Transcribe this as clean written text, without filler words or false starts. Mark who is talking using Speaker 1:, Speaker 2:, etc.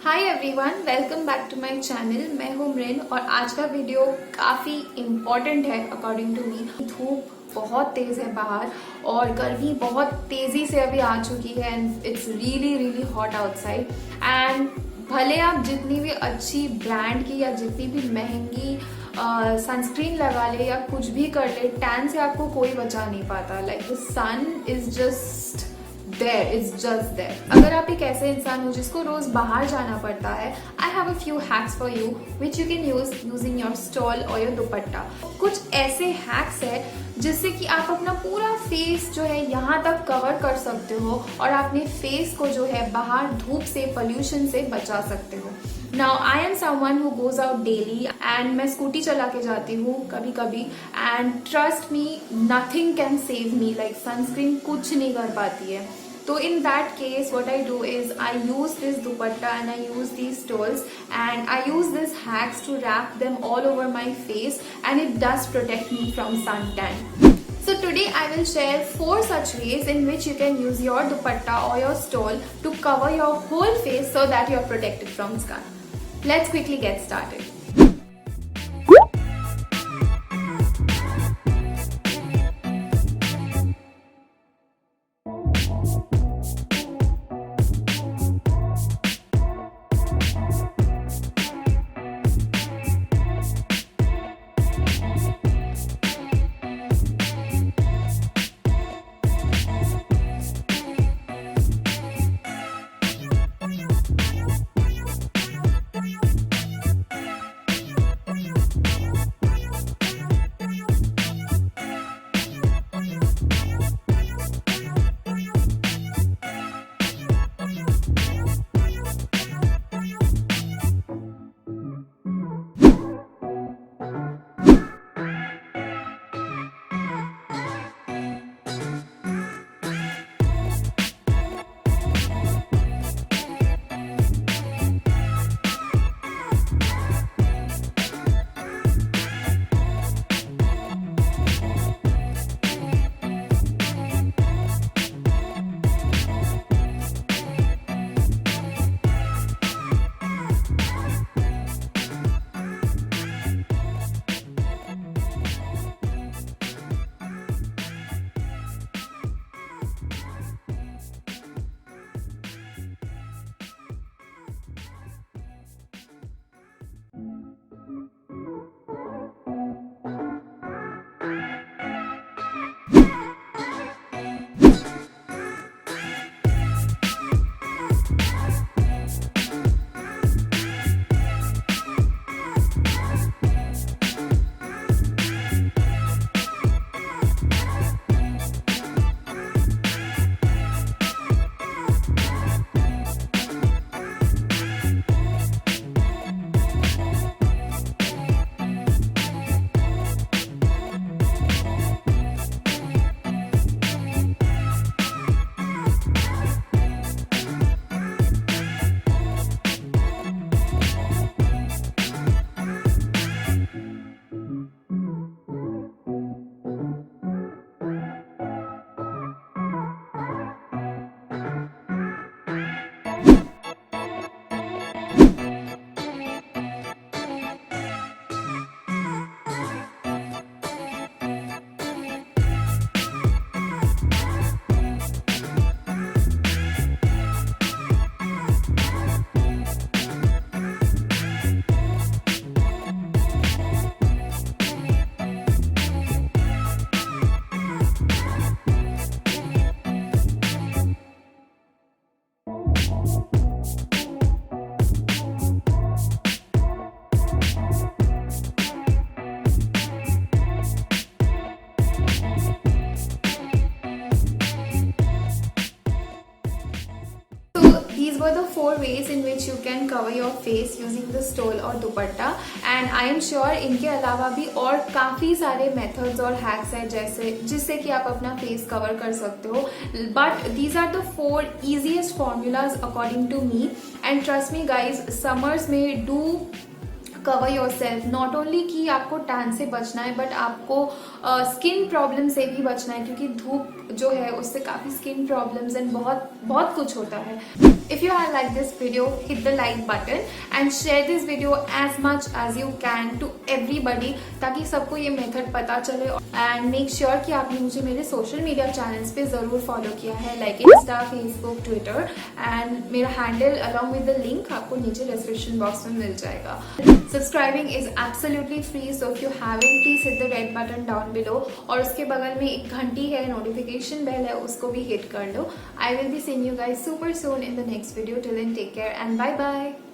Speaker 1: Hi everyone, welcome back to my channel. मैं हूं मृन और आज का वीडियो काफ़ी इम्पॉर्टेंट है अकॉर्डिंग टू मी। धूप बहुत तेज़ है बाहर और गर्मी बहुत तेज़ी से अभी आ चुकी है and it's really really hot outside. And भले आप जितनी भी अच्छी ब्रांड की या जितनी भी महंगी सनस्क्रीन लगा ले या कुछ भी कर ले, टैन से आपको कोई बचा नहीं पाता। Like the sun is just there, it's just there. अगर आप एक ऐसे इंसान हो जिसको रोज बाहर जाना पड़ता है, I have a few hacks for you which you can use using your stall और योर दुपट्टा। कुछ ऐसे हैक्स है जिससे कि आप अपना पूरा फेस जो है यहाँ तक कवर कर सकते हो और अपने फेस को जो है बाहर धूप से, पोल्यूशन से बचा सकते हो। Now I am someone who goes out daily and मैं स्कूटी चला के जाती हूँ कभी कभी, and trust me, nothing can save me, like sunscreen कुछ नहीं कर पाती है। तो in that case what I do is I use this dupatta and I use these stoles and I use these hacks to wrap them all over my face and it does protect me from suntan. So today I will share 4 such ways in which you can use your dupatta or your stole to cover your whole face so that you are protected from sun. Let's quickly get started. These were the 4 ways in which you can cover your face using the stole और दुपट्टा, and I am sure इनके अलावा भी और काफ़ी सारे methods और hacks हैं जैसे जिससे कि आप अपना face cover कर सकते हो, but these are the 4 easiest formulas according to me and trust me guys, summers में do cover your self. Not only कि आपको टैन से बचना है बट आपको स्किन प्रॉब्लम से भी बचना है, क्योंकि धूप जो है उससे काफी स्किन प्रॉब्लम्स एंड बहुत बहुत कुछ होता है। If you have liked this video, hit the like button and share this video as much as you can to everybody, ताकि सबको ये मेथड पता चले। एंड मेक श्योर कि आपने मुझे मेरे सोशल मीडिया चैनल्स पे ज़रूर फॉलो किया है, like Insta, Facebook, Twitter, and मेरा handle along with the link आपको नीचे डिस्क्रिप्शन बॉक्स में मिल जाएगा। Subscribing is absolutely free, so if you haven't please hit the red button down below, और उसके बगल में एक घंटी है, नोटिफिकेशन बेल है, उसको भी हिट कर लो। I will be seeing you guys super soon in the next video. Till then, take care and bye bye.